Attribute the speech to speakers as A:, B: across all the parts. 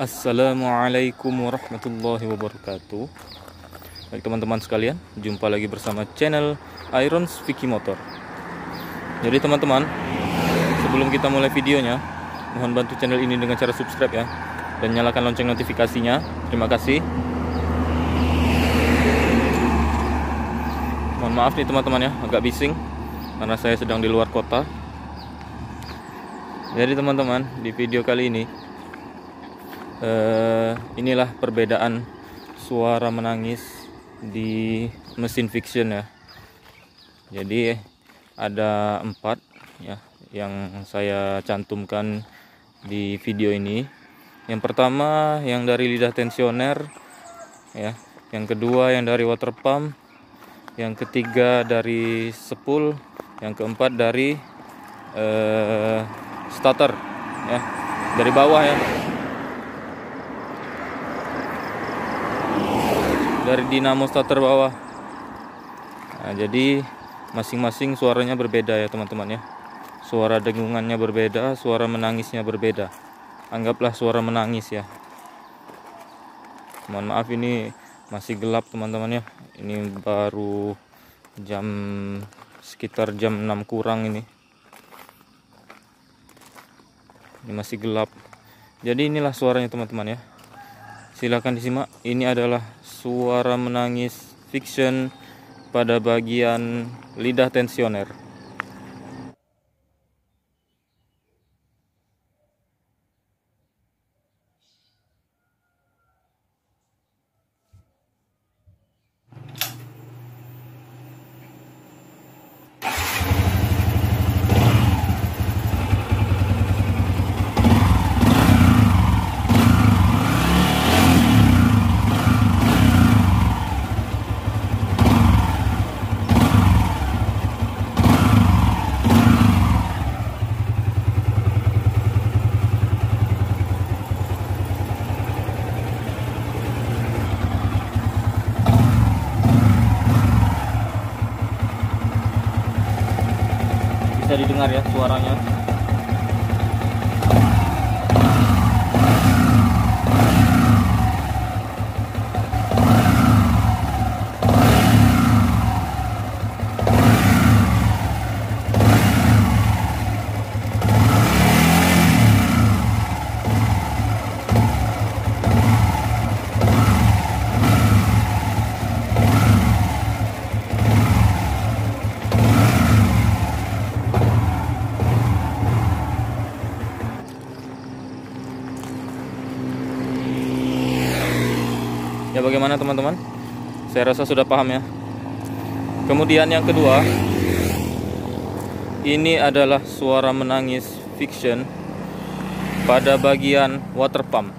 A: Assalamualaikum warahmatullahi wabarakatuh. Baik teman-teman sekalian, jumpa lagi bersama channel Irons Vicky Motor. Jadi teman-teman, sebelum kita mulai videonya, mohon bantu channel ini dengan cara subscribe ya, dan nyalakan lonceng notifikasinya. Terima kasih. Mohon maaf nih teman-teman ya, agak bising karena saya sedang di luar kota. Jadi teman-teman, di video kali ini inilah perbedaan suara menangis di mesin Vixion ya. Jadi ada 4 ya yang saya cantumkan di video ini. Yang pertama yang dari lidah tensioner ya, yang kedua yang dari water pump, yang ketiga dari spool, yang keempat dari starter ya, dari bawah ya, dari dinamo starter bawah. Nah, jadi masing-masing suaranya berbeda ya teman-teman ya. Suara dengungannya berbeda, suara menangisnya berbeda. Anggaplah suara menangis ya. Mohon maaf ini masih gelap teman-teman ya. Ini baru sekitar jam 6 kurang ini. Ini masih gelap. Jadi inilah suaranya teman-teman ya. Silakan disimak. Ini adalah suara menangis Vixion pada bagian lidah tensioner. Bisa didengar ya suaranya. Ya, bagaimana teman-teman? Saya rasa sudah paham ya. Kemudian yang kedua, ini adalah suara menangis Vixion pada bagian water pump.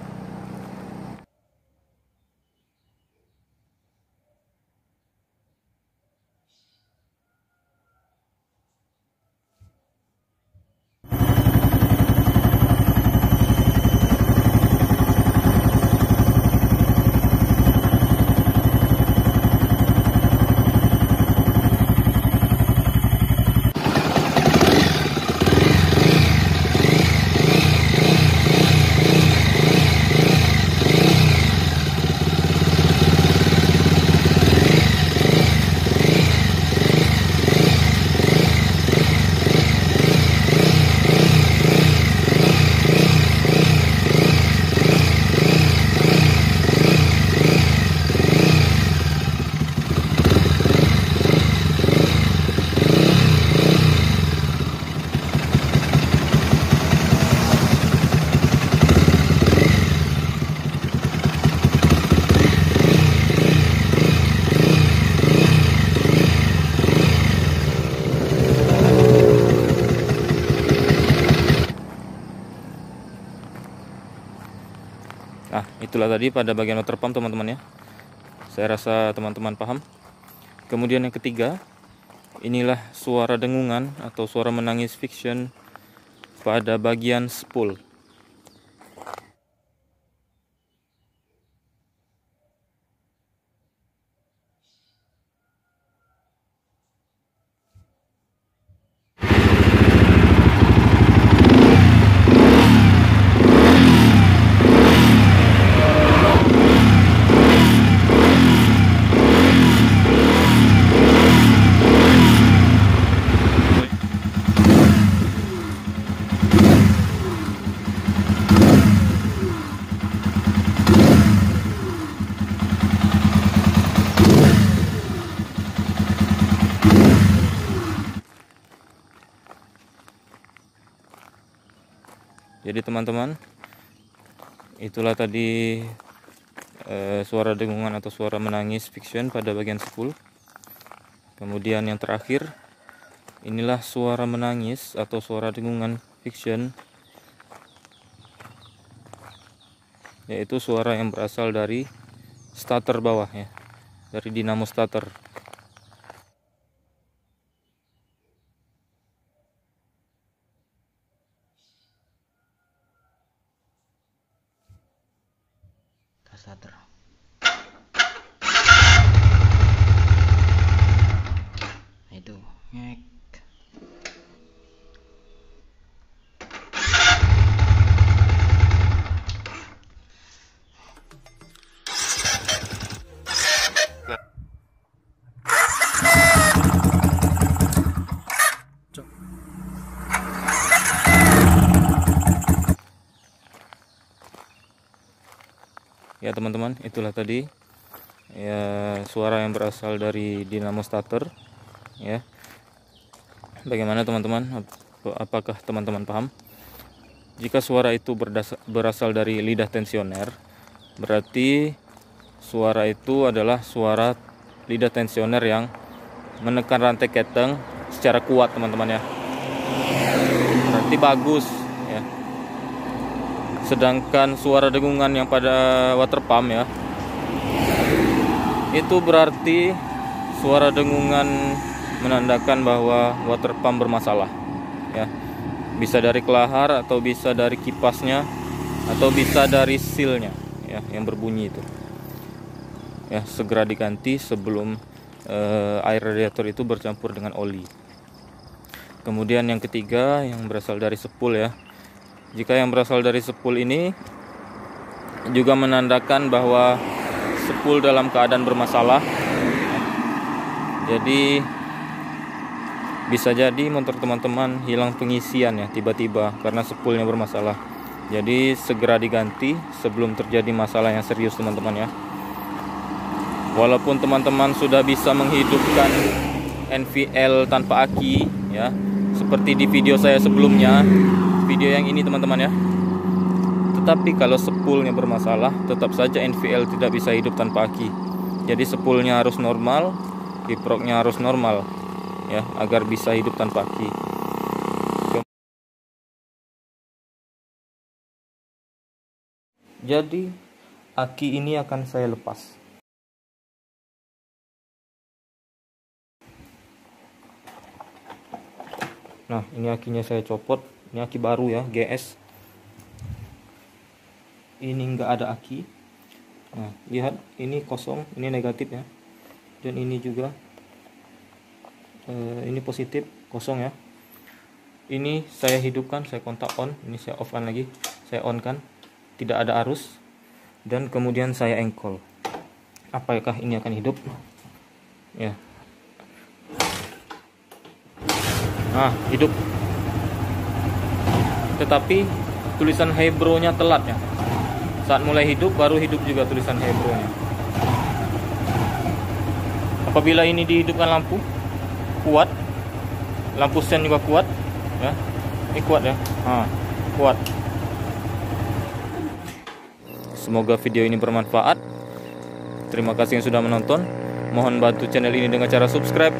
A: Nah, itulah tadi pada bagian water pump teman-teman ya. Saya rasa teman-teman paham. Kemudian yang ketiga, inilah suara dengungan atau suara menangis Vixion pada bagian spool. Jadi teman-teman, itulah tadi suara dengungan atau suara menangis fiction pada bagian sepul. Kemudian yang terakhir, inilah suara menangis atau suara dengungan fiction, yaitu suara yang berasal dari starter bawah ya, dari dinamo starter.
B: Starter. Itu ngek.
A: Ya teman-teman, itulah tadi ya suara yang berasal dari dinamo starter ya. Bagaimana teman-teman? Apakah teman-teman paham? Jika suara itu berasal dari lidah tensioner, berarti suara itu adalah suara lidah tensioner yang menekan rantai keteng secara kuat teman-teman ya. Berarti bagus ya. Sedangkan suara dengungan yang pada water pump ya, itu berarti suara dengungan menandakan bahwa water pump bermasalah ya. Bisa dari kelahar atau bisa dari kipasnya atau bisa dari sealnya ya yang berbunyi itu. Ya, segera diganti sebelum air radiator itu bercampur dengan oli. Kemudian yang ketiga yang berasal dari sepul ya. Jika yang berasal dari sepul ini juga menandakan bahwa sepul dalam keadaan bermasalah. Jadi bisa jadi motor teman-teman hilang pengisian ya tiba-tiba karena sepulnya bermasalah. Jadi segera diganti sebelum terjadi masalah yang serius teman-teman ya. Walaupun teman-teman sudah bisa menghidupkan NVL tanpa aki ya, seperti di video saya sebelumnya, video yang ini teman-teman ya. Tetapi kalau sepulnya bermasalah, tetap saja NVL tidak bisa hidup tanpa aki. Jadi sepulnya harus normal, kiproknya harus normal ya, agar bisa hidup tanpa aki. Jadi aki ini akan saya lepas. Nah, ini akinya saya copot. Ini aki baru ya, GS. Ini enggak ada aki. Nah, lihat ini kosong, ini negatif ya. Dan ini juga ini positif, kosong ya. Ini saya hidupkan, saya kontak on, ini saya off kan lagi. Saya on kan. Tidak ada arus. Dan kemudian saya engkol. Apakah ini akan hidup? Ya. Nah, hidup. Tetapi tulisan Hebro-nya telat ya. Saat mulai hidup baru hidup juga tulisan Hebro-nya. Apabila ini dihidupkan lampu kuat, lampu sen juga kuat ya. Ini kuat ya. Kuat. Semoga video ini bermanfaat. Terima kasih yang sudah menonton. Mohon bantu channel ini dengan cara subscribe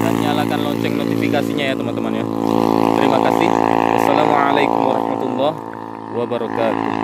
A: dan nyalakan lonceng notifikasinya ya teman-teman ya. Terima kasih. Wassalamualaikum warahmatullahi wabarakatuh.